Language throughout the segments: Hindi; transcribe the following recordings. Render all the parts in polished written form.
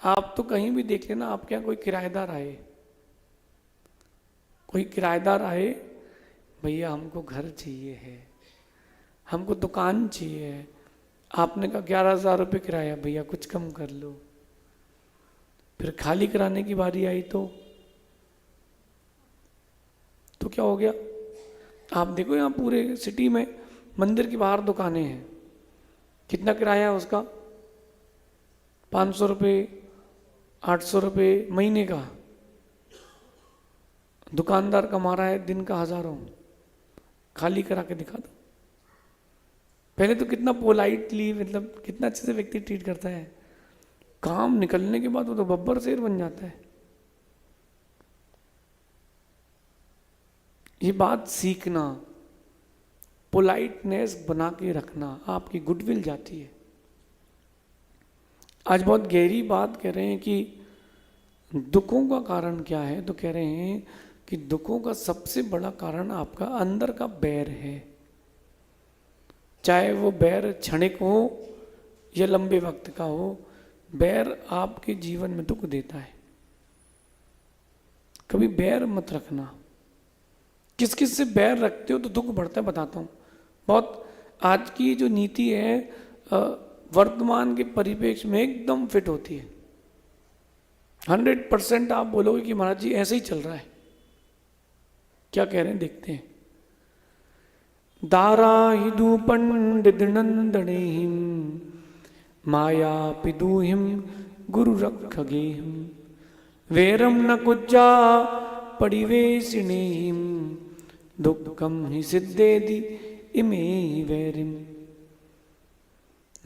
आप तो कहीं भी देख लेना, आपके यहाँ कोई किराएदार आए, कोई किराएदार आए, भैया हमको घर चाहिए है, हमको दुकान चाहिए है, आपने कहा 11,000 रुपये किराया, भैया कुछ कम कर लो। फिर खाली कराने की बारी आई तो क्या हो गया? आप देखो यहाँ पूरे सिटी में मंदिर के बाहर दुकानें हैं, कितना किराया है उसका? 500 रुपये, 800 रुपये महीने का। दुकानदार कमा रहा है दिन का हजारों। खाली करा के दिखा दो। पहले तो कितना पोलाइटली, मतलब कितना अच्छे से व्यक्ति ट्रीट करता है, काम निकलने के बाद वो तो बब्बर शेर बन जाता है। ये बात सीखना, पोलाइटनेस बना के रखना, आपकी गुडविल जाती है। आज बहुत गहरी बात कह रहे हैं कि दुखों का कारण क्या है, तो कह रहे हैं कि दुखों का सबसे बड़ा कारण आपका अंदर का बैर है। चाहे वो बैर क्षणिक हो या लंबे वक्त का हो, बैर आपके जीवन में दुख देता है। कभी बैर मत रखना। किस किस से बैर रखते हो तो दुख बढ़ता है, बताता हूँ। बहुत आज की जो नीति है वर्तमान के परिप्रेक्ष्य में एकदम फिट होती है। 100% आप बोलोगे कि महाराज जी ऐसे ही चल रहा है। क्या कह रहे हैं देखते हैं। दाराहिदु पंडित नंदनेहिम माया पिदुहिम गुरु रक्षगेहिम वेरम न कुज्जा परिवेशिणीम दुखम ही सिद्धेदि इमे वैरिम।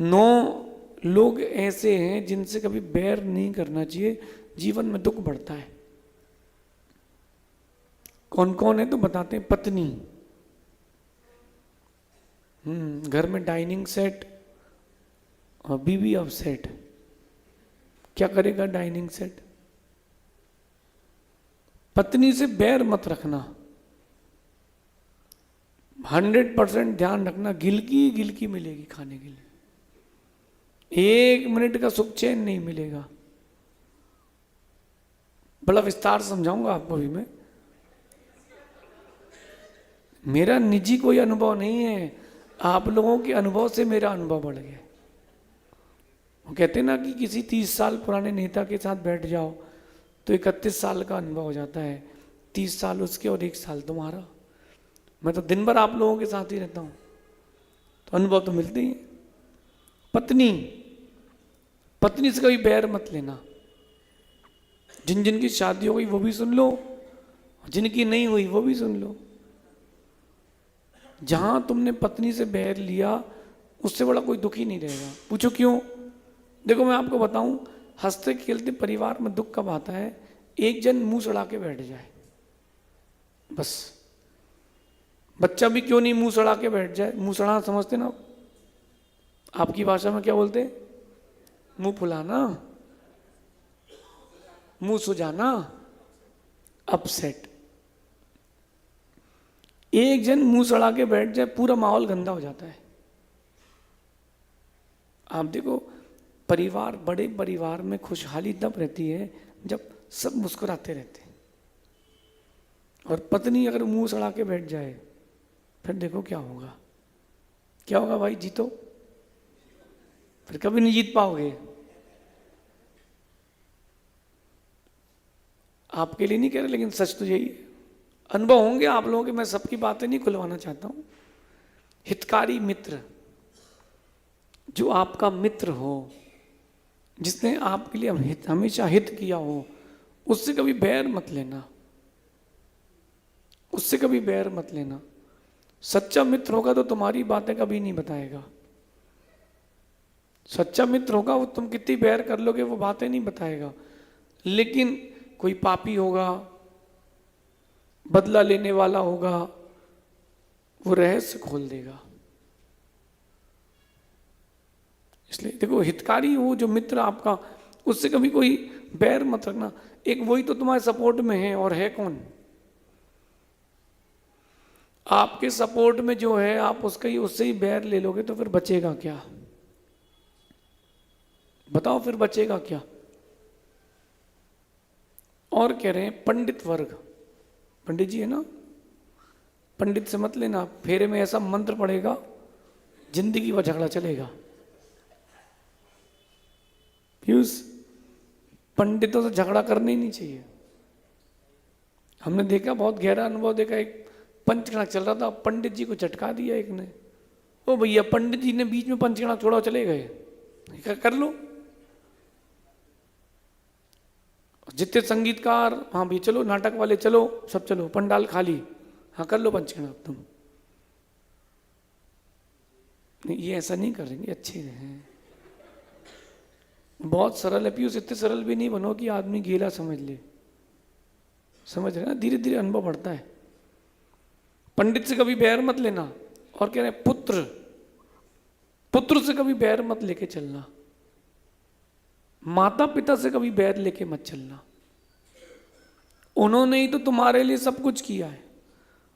9 लोग ऐसे हैं जिनसे कभी बैर नहीं करना चाहिए, जीवन में दुख बढ़ता है। कौन कौन है तो बताते हैं। पत्नी, घर में डाइनिंग सेट और बीवी ऑफ सेट। क्या करेगा डाइनिंग सेट? पत्नी से बैर मत रखना। 100% ध्यान रखना, गिलकी गिलकी मिलेगी खाने के लिए, 1 मिनट का सुख चैन नहीं मिलेगा। बड़ा विस्तार समझाऊंगा आपको भी मैं। मेरा निजी कोई अनुभव नहीं है, आप लोगों के अनुभव से मेरा अनुभव बढ़ गया। वो कहते हैं ना कि किसी 30 साल पुराने नेता के साथ बैठ जाओ तो 31 साल का अनुभव हो जाता है, 30 साल उसके और 1 साल तुम्हारा। मैं तो दिन भर आप लोगों के साथ ही रहता हूं, तो अनुभव तो मिलते ही। पत्नी, पत्नी से कभी बैर मत लेना। जिन जिनकी शादी हो गई वो भी सुन लो, जिनकी नहीं हुई वो भी सुन लो। जहां तुमने पत्नी से बैर लिया उससे बड़ा कोई दुखी नहीं रहेगा। पूछो क्यों? देखो मैं आपको बताऊं, हंसते खेलते परिवार में दुख कब आता है? एक जन मुंह चढ़ा के बैठ जाए, बस। बच्चा भी क्यों नहीं मुंह चढ़ा के बैठ जाए? मुंह चढ़ा समझते ना आपकी भाषा में क्या बोलते? मुंह फुलाना, मुंह सुजाना, अपसेट। एक जन मुंह चढ़ा के बैठ जाए पूरा माहौल गंदा हो जाता है। आप देखो परिवार, बड़े परिवार में खुशहाली तब रहती है जब सब मुस्कुराते रहते हैं। और पत्नी अगर मुंह चढ़ा के बैठ जाए फिर देखो क्या होगा। क्या होगा भाई? जीतो, फिर कभी नहीं जीत पाओगे। आपके लिए नहीं कह रहे, लेकिन सच तो यही है। अनुभव होंगे आप लोगों के, मैं सबकी बातें नहीं खुलवाना चाहता हूं। हितकारी मित्र, जो आपका मित्र हो, जिसने आपके लिए हमेशा हित किया हो, उससे कभी बैर मत लेना, उससे कभी बैर मत लेना। सच्चा मित्र होगा तो तुम्हारी बातें कभी नहीं बताएगा। सच्चा मित्र होगा वो तुम कितनी बैर कर लोगे वो बातें नहीं बताएगा। लेकिन कोई पापी होगा, बदला लेने वाला होगा, वो रहस्य खोल देगा। इसलिए देखो, हितकारी हो जो मित्र आपका, उससे कभी कोई बैर मत रखना। एक वही तो तुम्हारे सपोर्ट में है, और है कौन? आपके सपोर्ट में जो है, आप उससे ही बैर ले लोगे तो फिर बचेगा क्या? बताओ, फिर बचेगा क्या? और कह रहे हैं पंडित वर्ग, पंडित जी है ना, पंडित से मत लेना, फेरे में ऐसा मंत्र पड़ेगा जिंदगी भर झगड़ा चलेगा। पीयूष, पंडितों से झगड़ा करना ही नहीं चाहिए। हमने देखा, बहुत गहरा अनुभव देखा, एक पंचगणक चल रहा था, पंडित जी को झटका दिया एक ने। ओ भैया, पंडित जी ने बीच में पंचगणक छोड़ा, चले गए, कर लो। जितने संगीतकार, हाँ भी चलो, नाटक वाले चलो, सब चलो, पंडाल खाली, हाँ कर लो पंचगणक तुम। नहीं, ये ऐसा नहीं करेंगे, अच्छे हैं, बहुत सरल है पीयूष, इतने सरल भी नहीं बनो कि आदमी गीला समझ ले, समझ रहे ना, धीरे धीरे अनुभव बढ़ता है। पंडित से कभी बैर मत लेना। और कह रहे हैं पुत्र, पुत्र से कभी बैर मत लेके चलना, माता पिता से कभी बैर लेके मत चलना। उन्होंने ही तो तुम्हारे लिए सब कुछ किया है,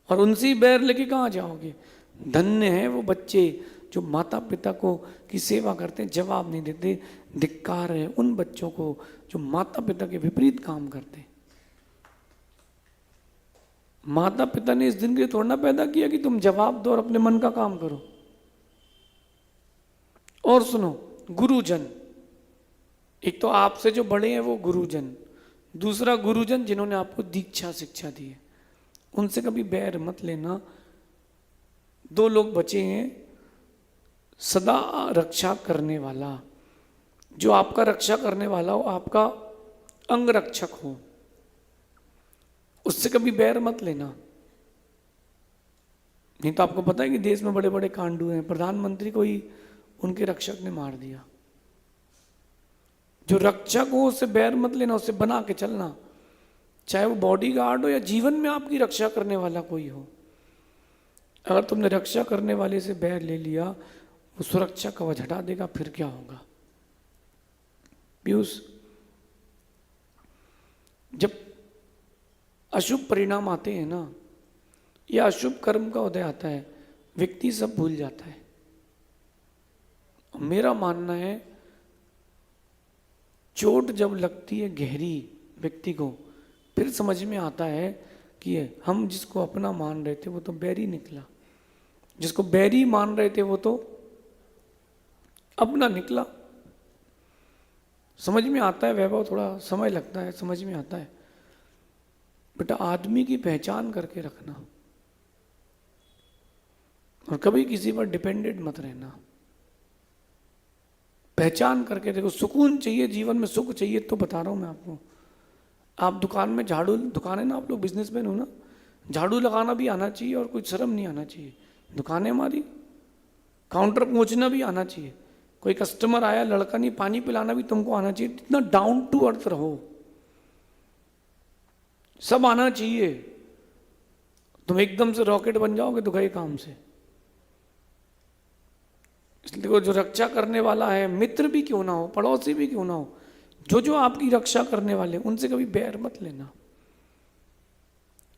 और उनसे ही बैर लेके कहाँ जाओगे। धन्य है वो बच्चे जो माता पिता को की सेवा करते हैं, जवाब नहीं देते। धिक्कार है उन बच्चों को जो माता पिता के विपरीत काम करते हैं। माता पिता ने इस दिन के लिए थोड़ा ना पैदा किया कि तुम जवाब दो और अपने मन का काम करो। और सुनो, गुरुजन, एक तो आपसे जो बड़े हैं वो गुरुजन, दूसरा गुरुजन जिन्होंने आपको दीक्षा शिक्षा दी है, उनसे कभी बैर मत लेना। दो लोग बचे हैं, सदा रक्षा करने वाला, जो आपका रक्षा करने वाला हो, आपका अंग रक्षक हो, उससे कभी बैर मत लेना। नहीं तो आपको पता है कि देश में बड़े बड़े कांड हुए हैं, प्रधानमंत्री को ही उनके रक्षक ने मार दिया। जो रक्षक हो उससे बैर मत लेना, उससे बना के चलना, चाहे वो बॉडीगार्ड हो या जीवन में आपकी रक्षा करने वाला कोई हो। अगर तुमने रक्षा करने वाले से बैर ले लिया, वो सुरक्षा कवच हटा देगा, फिर क्या होगा। पीयूष, जब अशुभ परिणाम आते हैं ना, या अशुभ कर्म का उदय आता है, व्यक्ति सब भूल जाता है। मेरा मानना है, चोट जब लगती है गहरी व्यक्ति को, फिर समझ में आता है कि हम जिसको अपना मान रहे थे वो तो बैरी निकला, जिसको बैरी मान रहे थे वो तो अपना निकला। समझ में आता है वैभव, थोड़ा समय लगता है, समझ में आता है। बेटा, आदमी की पहचान करके रखना और कभी किसी पर डिपेंडेंट मत रहना। पहचान करके देखो। सुकून चाहिए जीवन में, सुख चाहिए तो बता रहा हूं मैं आपको। आप दुकान में झाड़ू, दुकान है ना, आप लोग बिजनेसमैन हो ना, झाड़ू लगाना भी आना चाहिए और कुछ शर्म नहीं आना चाहिए। दुकान है हमारी, काउंटर पहुंचना भी आना चाहिए। कोई कस्टमर आया, लड़का नहीं, पानी पिलाना भी तुमको आना चाहिए। इतना डाउन टू अर्थ रहो, सब आना चाहिए। तुम एकदम से रॉकेट बन जाओगे तो गए काम से। इसलिए जो रक्षा करने वाला है, मित्र भी क्यों ना हो, पड़ोसी भी क्यों ना हो, जो आपकी रक्षा करने वाले, उनसे कभी बैर मत लेना।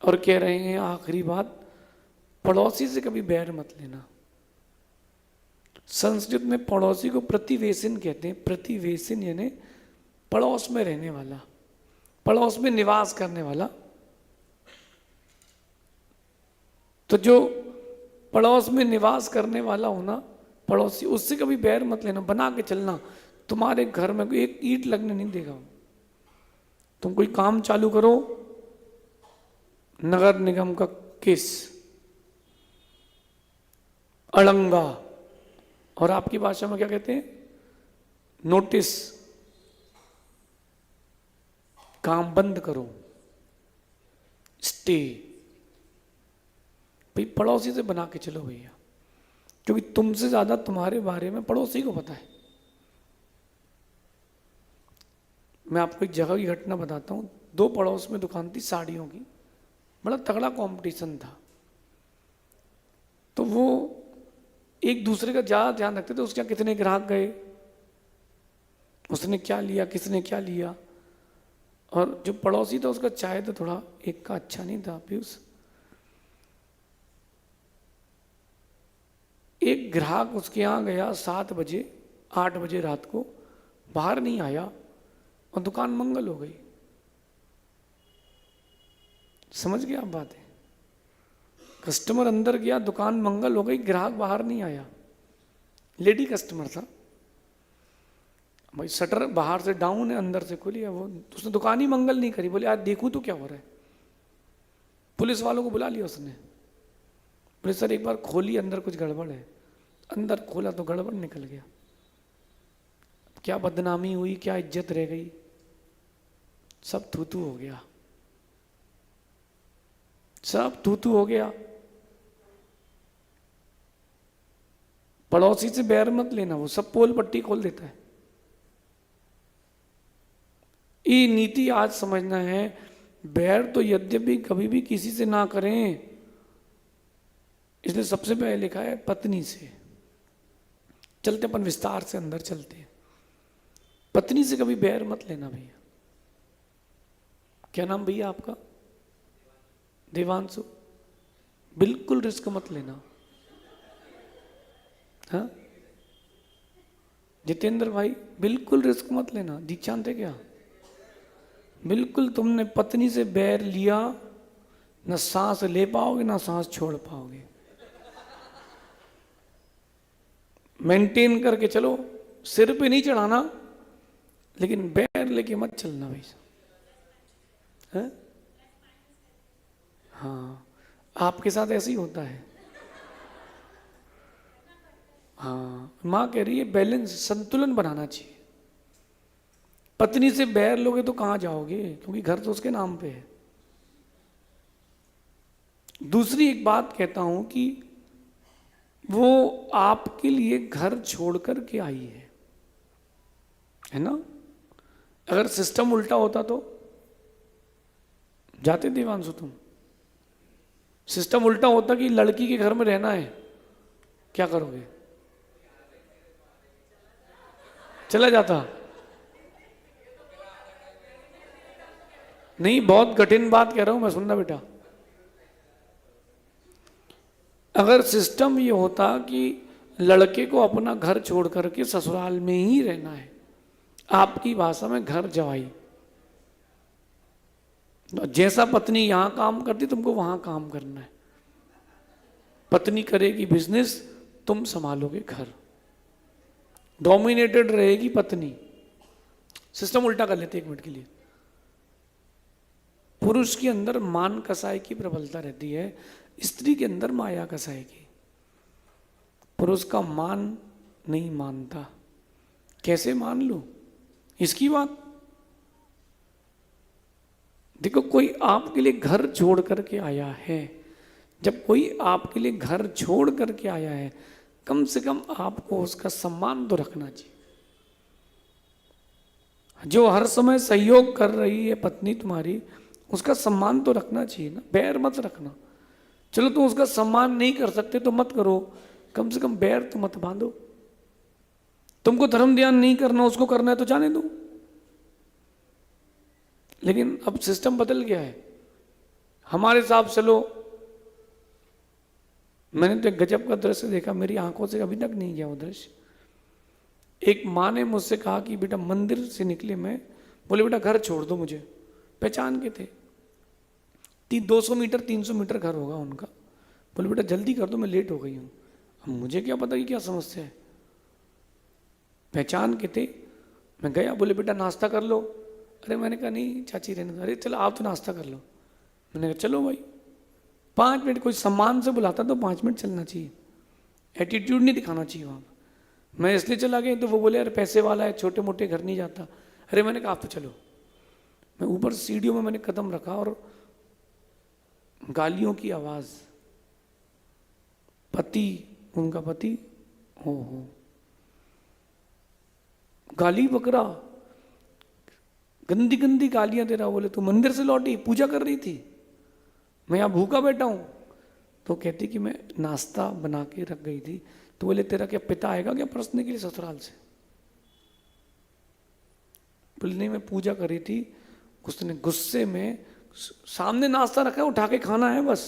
और कह रहे हैं आखिरी बात, पड़ोसी से कभी बैर मत लेना। संस्कृत में पड़ोसी को प्रतिवेशन कहते हैं। प्रतिवेशन यानी पड़ोस में रहने वाला, पड़ोस में निवास करने वाला। तो जो पड़ोस में निवास करने वाला होना, पड़ोसी, उससे कभी बैर मत लेना, बना के चलना। तुम्हारे घर में एक ईंट लगने नहीं देगा। तुम कोई काम चालू करो, नगर निगम का केस, अड़ंगा, और आपकी भाषा में क्या कहते हैं, नोटिस, काम बंद करो, स्टे। भाई पड़ोसी से बना के चलो भैया, क्योंकि तुमसे ज्यादा तुम्हारे बारे में पड़ोसी को पता है। मैं आपको एक जगह की घटना बताता हूँ। दो पड़ोस में दुकान थी साड़ियों की, बड़ा तगड़ा कंपटीशन था। तो वो एक दूसरे का ज़्यादा ध्यान रखते थे, उसके यहाँ कितने ग्राहक गए, उसने क्या लिया, किसने क्या लिया। और जो पड़ोसी था उसका चाय तो थोड़ा एक का अच्छा नहीं था पीयूष। एक ग्राहक उसके यहाँ गया 7 बजे, 8 बजे रात को, बाहर नहीं आया और दुकान मंगल हो गई। समझ गया आप बात है? कस्टमर अंदर गया, दुकान मंगल हो गई, ग्राहक बाहर नहीं आया, लेडी कस्टमर था भाई, शटर बाहर से डाउन है, अंदर से खुली है, वो उसने दुकान ही मंगल नहीं करी, बोले यार देखूं तो क्या हो रहा है। पुलिस वालों को बुला लिया उसने, बोले सर एक बार खोली, अंदर कुछ गड़बड़ है। अंदर खोला तो गड़बड़ निकल गया। क्या बदनामी हुई, क्या इज्जत रह गई, सब थूथू हो गया, सब थूथू हो गया। पड़ोसी से बैर मत लेना, वो सब पोल पट्टी खोल देता है। ये नीति आज समझना है। बैर तो यद्यपि कभी भी किसी से ना करें, इसलिए सबसे पहले लिखा है पत्नी से। चलते अपन विस्तार से अंदर चलते हैं। पत्नी से कभी बैर मत लेना भैया। क्या नाम भैया आपका? देवांशु। बिल्कुल रिस्क मत लेना। हाँ जितेंद्र भाई, बिल्कुल रिस्क मत लेना। दीक्षांत है क्या? बिल्कुल तुमने पत्नी से बैर लिया, न सांस ले पाओगे ना सांस छोड़ पाओगे। मेंटेन करके चलो, सिर पे नहीं चढ़ाना, लेकिन बैर लेके मत चलना भाई साहब। हाँ आपके साथ ऐसे ही होता है। हाँ माँ कह रही है बैलेंस, संतुलन बनाना चाहिए। पत्नी से बैर लोगे तो कहाँ जाओगे, क्योंकि घर तो उसके नाम पे है। दूसरी एक बात कहता हूं कि वो आपके लिए घर छोड़ कर के आई है ना। अगर सिस्टम उल्टा होता तो जाते देवांशु तुम? सिस्टम उल्टा होता कि लड़की के घर में रहना है, क्या करोगे? चला जाता? नहीं, बहुत कठिन बात कह रहा हूं मैं, सुनना बेटा। अगर सिस्टम ये होता कि लड़के को अपना घर छोड़ करके ससुराल में ही रहना है, आपकी भाषा में घर जवाई, जैसा पत्नी यहां काम करती तुमको वहां काम करना है। पत्नी करेगी बिजनेस, तुम संभालोगे घर, डोमिनेटेड रहेगी पत्नी। सिस्टम उल्टा कर लेते एक मिनट के लिए। पुरुष के अंदर मान कसाई की प्रबलता रहती है, स्त्री के अंदर माया कसाई की। पुरुष का मान नहीं मानता, कैसे मान लूं इसकी बात? देखो कोई आपके लिए घर छोड़ करके आया है, जब कोई आपके लिए घर छोड़ करके आया है, कम से कम आपको उसका सम्मान तो रखना चाहिए। जो हर समय सहयोग कर रही है पत्नी तुम्हारी, उसका सम्मान तो रखना चाहिए ना, बैर मत रखना। चलो तुम उसका सम्मान नहीं कर सकते तो मत करो, कम से कम बैर तो मत बांधो। तुमको धर्म ध्यान नहीं करना, उसको करना है तो जाने दो। लेकिन अब सिस्टम बदल गया है हमारे साथ। चलो मैंने तो एक गजब का दृश्य देखा, मेरी आंखों से अभी तक नहीं गया वो दृश्य। एक माँ ने मुझसे कहा कि बेटा मंदिर से निकले, मैं बोले बेटा घर छोड़ दो मुझे। पहचान के थे, 200 मीटर 300 मीटर घर होगा उनका। बोले बेटा जल्दी कर दो, मैं लेट हो गई हूँ। अब मुझे क्या पता कि क्या समस्या है। पहचान के थे, मैं गया, बोले बेटा नाश्ता कर लो। अरे मैंने कहा नहीं चाची रहने दो। अरे चलो आप तो नाश्ता कर लो। मैंने कहा चलो भाई, 5 मिनट, कोई सम्मान से बुलाता तो 5 मिनट चलना चाहिए, एटीट्यूड नहीं दिखाना चाहिए वहाँ। मैं इसलिए चला गया तो वो बोले अरे पैसे वाला है, छोटे मोटे घर नहीं जाता। अरे मैंने कहा आप तो चलो। मैं ऊपर सीढ़ियों में मैंने कदम रखा और गालियों की आवाज। पति, उनका पति, हो गाली बकरा, गंदी गंदी गालियां दे रहा। बोले तू मंदिर से लौटी, पूजा कर रही थी, मैं यहां भूखा बैठा हूं। तो कहती कि मैं नाश्ता बना के रख गई थी। तो बोले तेरा क्या पिता आएगा क्या परसने के लिए ससुराल से? बोले नहीं मैं पूजा कर रही थी। उसने गुस्से में, सामने नाश्ता रखा है, उठा के खाना है बस।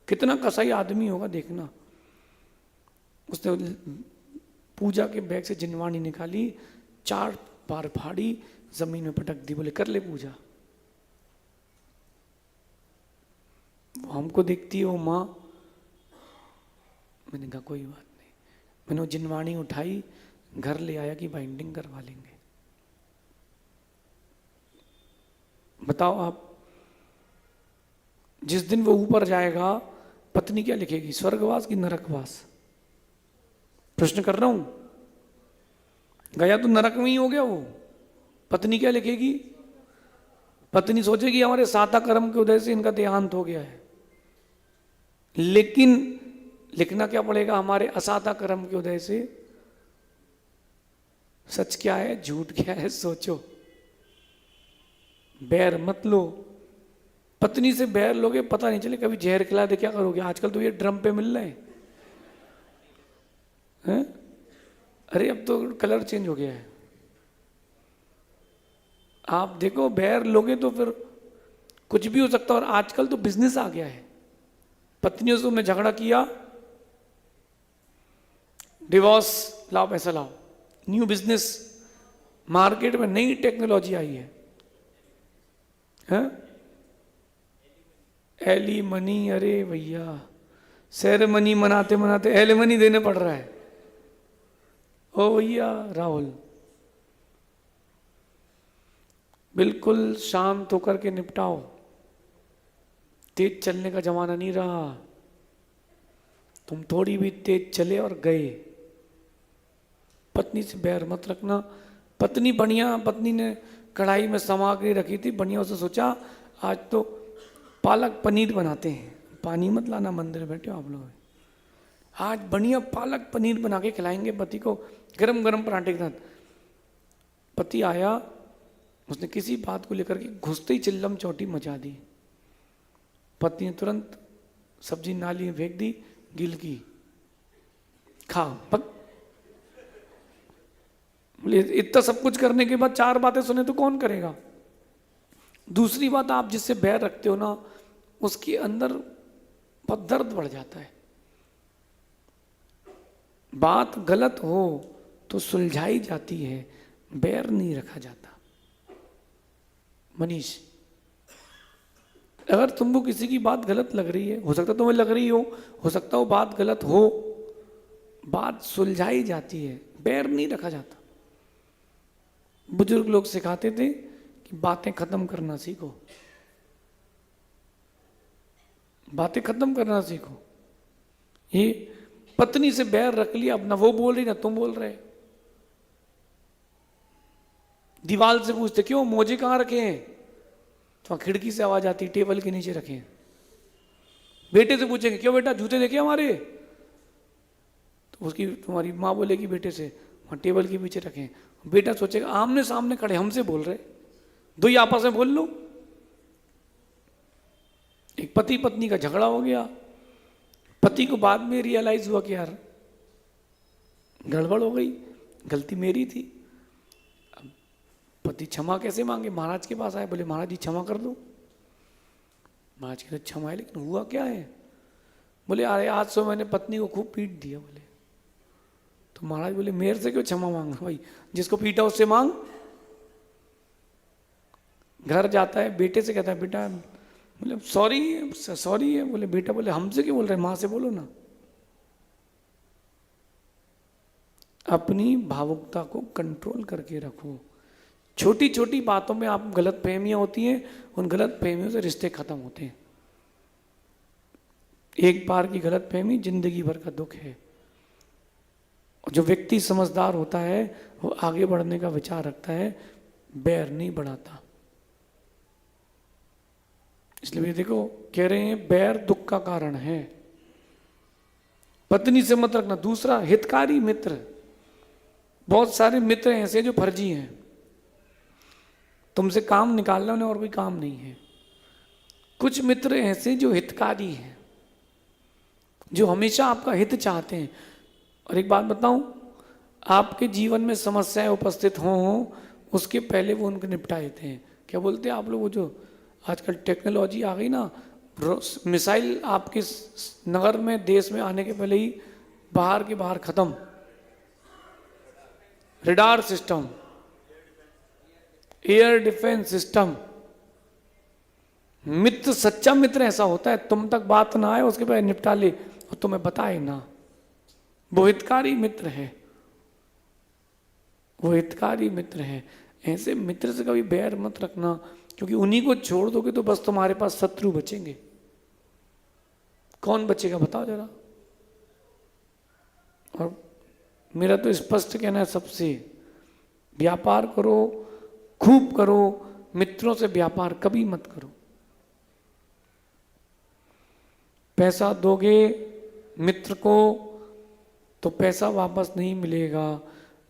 कितना कसाई आदमी होगा देखना। उसने पूजा के बैग से जिनवाणी निकाली, 4 बार फाड़ी, जमीन में पटक दी। बोले कर ले पूजा। हमको देखती है वो माँ। मैंने कहा कोई बात नहीं। मैंने वो जिनवाणी उठाई, घर ले आया कि बाइंडिंग करवा लेंगे। बताओ आप, जिस दिन वो ऊपर जाएगा पत्नी क्या लिखेगी, स्वर्गवास की नरकवास? प्रश्न कर रहा हूं। गया तो नरक में ही हो गया वो। पत्नी क्या लिखेगी? पत्नी सोचेगी हमारे साता कर्म के उदय से इनका देहांत हो गया है, लेकिन लिखना क्या पड़ेगा? हमारे असाता कर्म के उदय से। सच क्या है, झूठ क्या है, सोचो। बैर मत लो। पत्नी से बैर लोगे, पता नहीं चले कभी जहर खिला दे क्या करोगे? आजकल तो ये ड्रम पे मिल रहे हैं। अरे अब तो कलर चेंज हो गया है। आप देखो बैर लोगे तो फिर कुछ भी हो सकता है। और आजकल तो बिजनेस आ गया है। पत्नियों से तुमने झगड़ा किया, डिवोर्स लाओ, पैसा लाओ। न्यू बिजनेस, मार्केट में नई टेक्नोलॉजी आई है, एलिमनी। अरे भैया, सेरेमनी मनाते मनाते एलिमनी देने पड़ रहा है। ओ भैया राहुल, बिल्कुल शांत होकर के निपटाओ। तेज चलने का जमाना नहीं रहा। तुम थोड़ी भी तेज चले और गए। पत्नी से बैर मत रखना। पत्नी बढ़िया, पत्नी ने कढ़ाई में सामग्री रखी थी बढ़िया, उसे सोचा आज तो पालक पनीर बनाते हैं। पानी मत लाना, मंदिर में बैठे हो आप लोग। आज बढ़िया पालक पनीर बना के खिलाएंगे पति को, गरम गरम पराठे के साथ। पति आया, उसने किसी बात को लेकर के घुसते ही चिल्लम चौटी मचा दी। पति ने तुरंत सब्जी नाली में फेंक दी, गिल की, खा पक। इतना सब कुछ करने के बाद चार बातें सुने तो कौन करेगा? दूसरी बात, आप जिससे बैर रखते हो ना, उसके अंदर बहुत दर्द बढ़ जाता है। बात गलत हो तो सुलझाई जाती है, बैर नहीं रखा जाता। मनीष, अगर तुमको किसी की बात गलत लग रही है, हो सकता तुम्हें लग रही हो सकता हो बात गलत हो, बात सुलझाई जाती है, बैर नहीं रखा जाता। बुजुर्ग लोग सिखाते थे कि बातें खत्म करना सीखो, बातें खत्म करना सीखो। ये पत्नी से बैर रख लिया, अपना वो बोल रही ना तुम बोल रहे। दीवार से पूछते क्यों मोजे कहाँ रखे हैं, तो खिड़की से आवाज आती टेबल के नीचे रखे हैं। बेटे से पूछेंगे क्यों बेटा जूते देखे हमारे, तो उसकी तुम्हारी माँ बोलेगी बेटे से वहाँ टेबल के पीछे रखे हैं। बेटा सोचेगा आमने सामने खड़े हमसे बोल रहे, दो ही आपस में बोल लो। एक पति पत्नी का झगड़ा हो गया। पति को बाद में रियलाइज हुआ कि यार गड़बड़ हो गई, गलती मेरी थी। अब पति क्षमा कैसे मांगे? महाराज के पास आए, बोले महाराज जी क्षमा कर दो। महाराज कहते क्षमा है, लेकिन हुआ क्या है? बोले अरे आज सो मैंने पत्नी को खूब पीट दिया। बोले तो महाराज बोले मेरे से क्यों क्षमा मांगा भाई, जिसको पीटा उससे मांग। घर जाता है, बेटे से कहता है बेटा, बोले सॉरी सॉरी है। बोले बेटा, बोले हमसे क्यों बोल रहे, माँ से बोलो ना। अपनी भावुकता को कंट्रोल करके रखो। छोटी छोटी बातों में आप गलत फहमियां होती हैं, उन गलत फहमियों से रिश्ते खत्म होते हैं। एक बार की गलत फहमी जिंदगी भर का दुख है। जो व्यक्ति समझदार होता है वो आगे बढ़ने का विचार रखता है, बैर नहीं बढ़ाता। इसलिए देखो कह रहे हैं बैर दुख का कारण है। पत्नी से मत रखना। दूसरा, हितकारी मित्र। बहुत सारे मित्र ऐसे जो फर्जी हैं, तुमसे काम निकालना उन्हें और कोई काम नहीं है। कुछ मित्र ऐसे जो हितकारी हैं, जो हमेशा आपका हित चाहते हैं। और एक बात बताऊं, आपके जीवन में समस्याएं उपस्थित हों उसके पहले वो उनको निपटा देते हैं। क्या बोलते हैं आप लोग, वो जो आजकल टेक्नोलॉजी आ गई ना, मिसाइल आपके नगर में देश में आने के पहले ही बाहर के बाहर खत्म। Radar system, air defence system, मित्र, सच्चा मित्र ऐसा होता है तुम तक बात ना आए उसके बाद निपटा ले और तुम्हें बताए ना, वो हितकारी मित्र है, वो हितकारी मित्र है। ऐसे मित्र से कभी बैर मत रखना, क्योंकि उन्हीं को छोड़ दोगे तो बस तुम्हारे पास शत्रु बचेंगे। कौन बचेगा बताओ जरा। और मेरा तो स्पष्ट कहना है सबसे, व्यापार करो, खूब करो, मित्रों से व्यापार कभी मत करो। पैसा दोगे मित्र को तो पैसा वापस नहीं मिलेगा,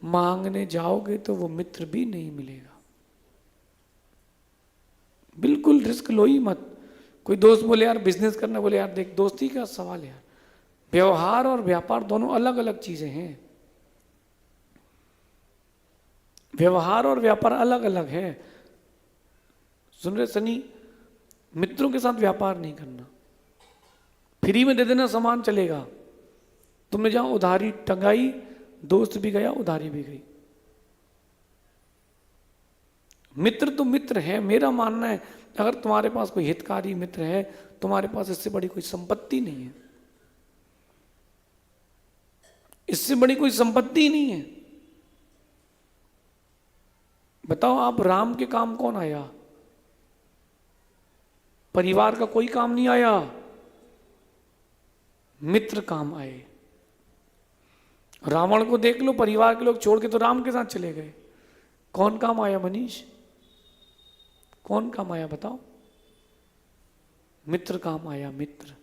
मांगने जाओगे तो वो मित्र भी नहीं मिलेगा। बिल्कुल रिस्क लो ही मत। कोई दोस्त बोले यार बिजनेस करना, बोले यार देख दोस्ती का सवाल है यार, व्यवहार और व्यापार दोनों अलग अलग चीजें हैं। व्यवहार और व्यापार अलग अलग है। सुन रहे सनी, मित्रों के साथ व्यापार नहीं करना। फ्री में दे देना सामान चलेगा, तुमने जहां उधारी टंगाई, दोस्त भी गया उधारी भी गई। मित्र तो मित्र है। मेरा मानना है अगर तुम्हारे पास कोई हितकारी मित्र है, तुम्हारे पास इससे बड़ी कोई संपत्ति नहीं है, इससे बड़ी कोई संपत्ति नहीं है। बताओ आप, राम के काम कौन आया? परिवार का कोई काम नहीं आया, मित्र काम आए। रावण को देख लो, परिवार के लोग छोड़ के तो राम के साथ चले गए। कौन काम आया मनीष? कौन काम आया बताओ? मित्र काम आया, मित्र।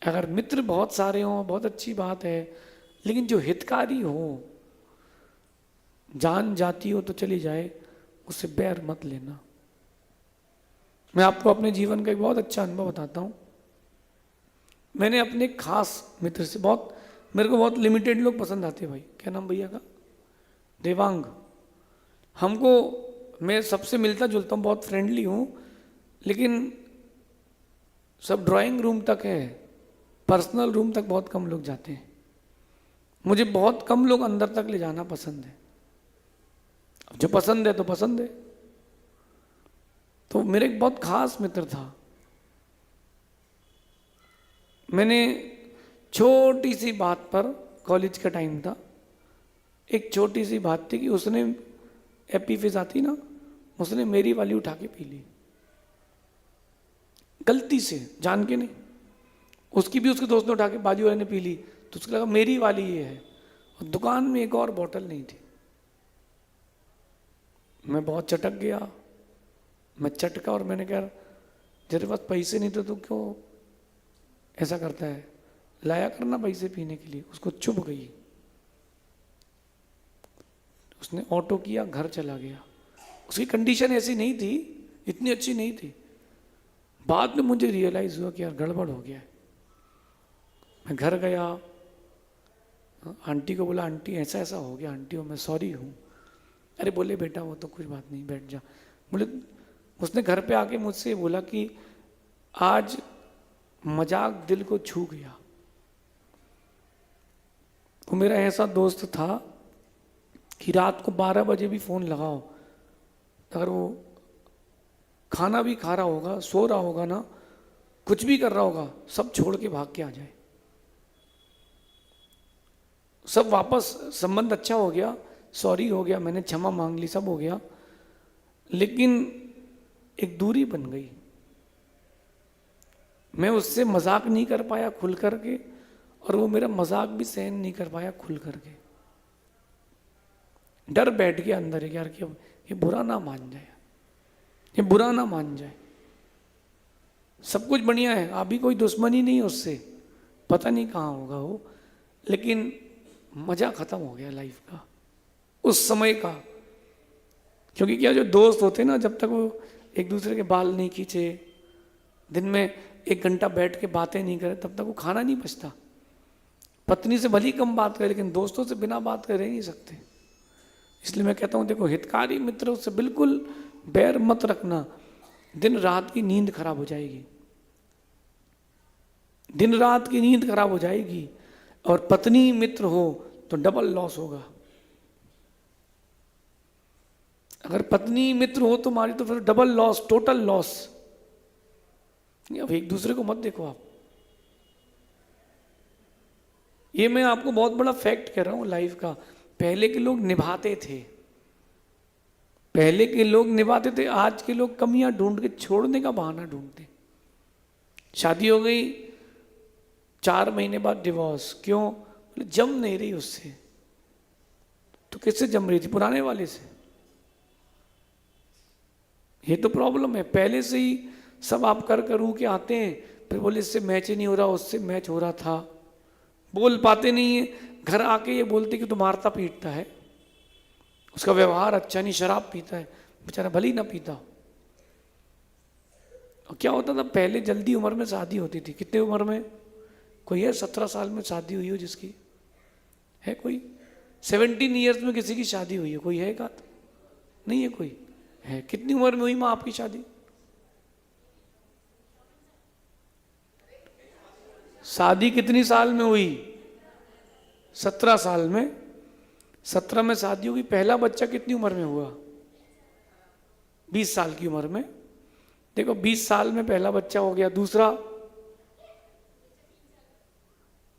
अगर मित्र बहुत सारे हों बहुत अच्छी बात है, लेकिन जो हितकारी हो, जान जाती हो तो चली जाए, उससे बैर मत लेना। मैं आपको अपने जीवन का एक बहुत अच्छा अनुभव बताता हूं। मैंने अपने खास मित्र से मेरे को बहुत लिमिटेड लोग पसंद आते हैं भाई। क्या नाम भैया का? देवांग। मैं सबसे मिलता जुलता हूँ, बहुत फ्रेंडली हूँ, लेकिन सब ड्राइंग रूम तक है, पर्सनल रूम तक बहुत कम लोग जाते हैं। मुझे बहुत कम लोग अंदर तक ले जाना पसंद है। जो पसंद है तो पसंद है। तो मेरे एक बहुत खास मित्र था। मैंने छोटी सी बात पर, कॉलेज का टाइम था, एक छोटी सी बात थी कि उसने एपी फिज आती ना, उसने मेरी वाली उठा के पी ली, गलती से, जान के नहीं। उसकी भी उसके दोस्त ने उठा के, बाजू वाले ने पी ली, तो उसको लगा मेरी वाली ये है, और दुकान में एक और बोतल नहीं थी। मैं बहुत चटक गया। मैं चटका और मैंने कहा तेरे पास पैसे नहीं थे तो क्यों ऐसा करता है, लाया करना पैसे पीने के लिए। उसको चुभ गई, उसने ऑटो किया, घर चला गया। उसकी कंडीशन ऐसी नहीं थी, इतनी अच्छी नहीं थी। बाद में मुझे रियलाइज हुआ कि यार गड़बड़ हो गया है। मैं घर गया, आंटी को बोला आंटी ऐसा ऐसा हो गया, आंटी हो मैं सॉरी हूँ। अरे बोले बेटा वो तो कुछ बात नहीं, बैठ जा। बोले, उसने घर पे आके मुझसे बोला कि आज मजाक दिल को छू गया। वो मेरा ऐसा दोस्त था कि रात को 12 बजे भी फोन लगाओ, अगर वो खाना भी खा रहा होगा, सो रहा होगा ना, कुछ भी कर रहा होगा, सब छोड़ के भाग के आ जाए। सब वापस संबंध अच्छा हो गया, सॉरी हो गया, मैंने क्षमा मांग ली, सब हो गया, लेकिन एक दूरी बन गई। मैं उससे मजाक नहीं कर पाया खुल करके, और वो मेरा मजाक भी सहन नहीं कर पाया खुल करके। डर बैठ गया अंदर यार कि ये बुरा ना मान जाए, ये बुरा ना मान जाए। सब कुछ बढ़िया है, अभी कोई दुश्मनी नहीं है उससे, पता नहीं कहाँ होगा वो, लेकिन मजा खत्म हो गया लाइफ का, उस समय का। क्योंकि क्या जो दोस्त होते ना, जब तक वो एक दूसरे के बाल नहीं खींचे, दिन में 1 घंटा बैठ के बातें नहीं करे, तब तक वो खाना नहीं पचता। पत्नी से भली कम बात करे, लेकिन दोस्तों से बिना बात करे नहीं सकते। इसलिए मैं कहता हूँ देखो, हितकारी मित्रों से बिल्कुल बैर मत रखना, दिन रात की नींद खराब हो जाएगी, दिन रात की नींद खराब हो जाएगी। और पत्नी मित्र हो तो डबल लॉस होगा। अगर पत्नी मित्र हो तुम्हारी तो फिर डबल लॉस, टोटल लॉस। अब एक दूसरे को मत देखो आप। ये मैं आपको बहुत बड़ा फैक्ट कह रहा हूं लाइफ का। पहले के लोग निभाते थे, पहले के लोग निभाते थे। आज के लोग कमियां ढूंढ के छोड़ने का बहाना ढूंढते। शादी हो गई, 4 महीने बाद डिवोर्स। क्यों? बोले जम नहीं रही उससे। तो किससे जम रही थी? पुराने वाले से। ये तो प्रॉब्लम है। पहले से ही सब आप कर करू के आते हैं, फिर बोले इससे मैच ही नहीं हो रहा, उससे मैच हो रहा था। बोल पाते नहीं है, घर आके ये बोलते कि तू मारता पीटता है, उसका व्यवहार अच्छा नहीं, शराब पीता है। बेचारा भले ही ना पीता। और क्या होता था पहले, जल्दी उम्र में शादी होती थी। कितने उम्र में? कोई है 17 साल में शादी हुई हो जिसकी? है कोई? 17 ईयर्स में किसी की शादी हुई है? कोई है? का नहीं है कोई? है? कितनी उम्र में हुई माँ आपकी शादी? शादी कितनी साल में हुई? 17 साल में। 17 में शादी होगी। पहला बच्चा कितनी उम्र में हुआ? 20 साल की उम्र में। देखो 20 साल में पहला बच्चा हो गया। दूसरा,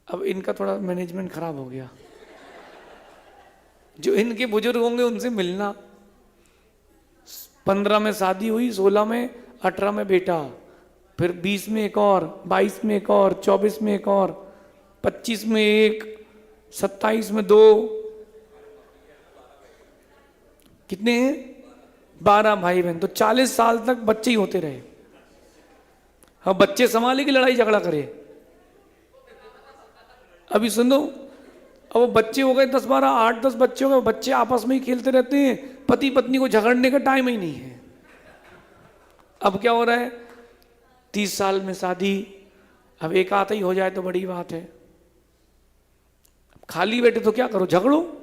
अब इनका थोड़ा मैनेजमेंट खराब हो गया। जो इनके बुजुर्ग होंगे उनसे मिलना। 15 में शादी हुई, 16 में, 18 में बेटा, फिर 20 में एक और, 22 में एक और, 24 में एक और, 25 में एक, 27 में 2, कितने हैं? 12 भाई बहन। तो 40 साल तक बच्चे ही होते रहे। अब बच्चे संभाले कि लड़ाई झगड़ा करे? अभी सुनो, अब वो बच्चे हो गए 10-12, 8-10 बच्चे हो गए। बच्चे आपस में ही खेलते रहते हैं, पति पत्नी को झगड़ने का टाइम ही नहीं है। अब क्या हो रहा है? 30 साल में शादी। अब एक आध ही हो जाए तो बड़ी बात है। खाली बैठे तो क्या करो? झगड़ो।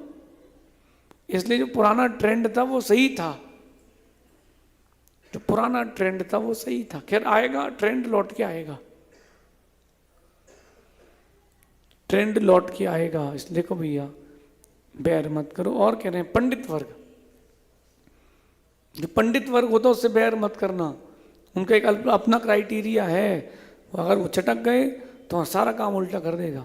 इसलिए जो पुराना ट्रेंड था वो सही था। जो पुराना ट्रेंड था वो सही था। खैर आएगा, ट्रेंड लौट के आएगा, ट्रेंड लौट के आएगा। इसलिए को भैया बैर मत करो। और कह रहे हैं पंडित वर्ग, जो पंडित वर्ग होता है उससे बैर मत करना। उनका एक अपना क्राइटेरिया है। अगर वो चटक गए तो सारा काम उल्टा कर देगा।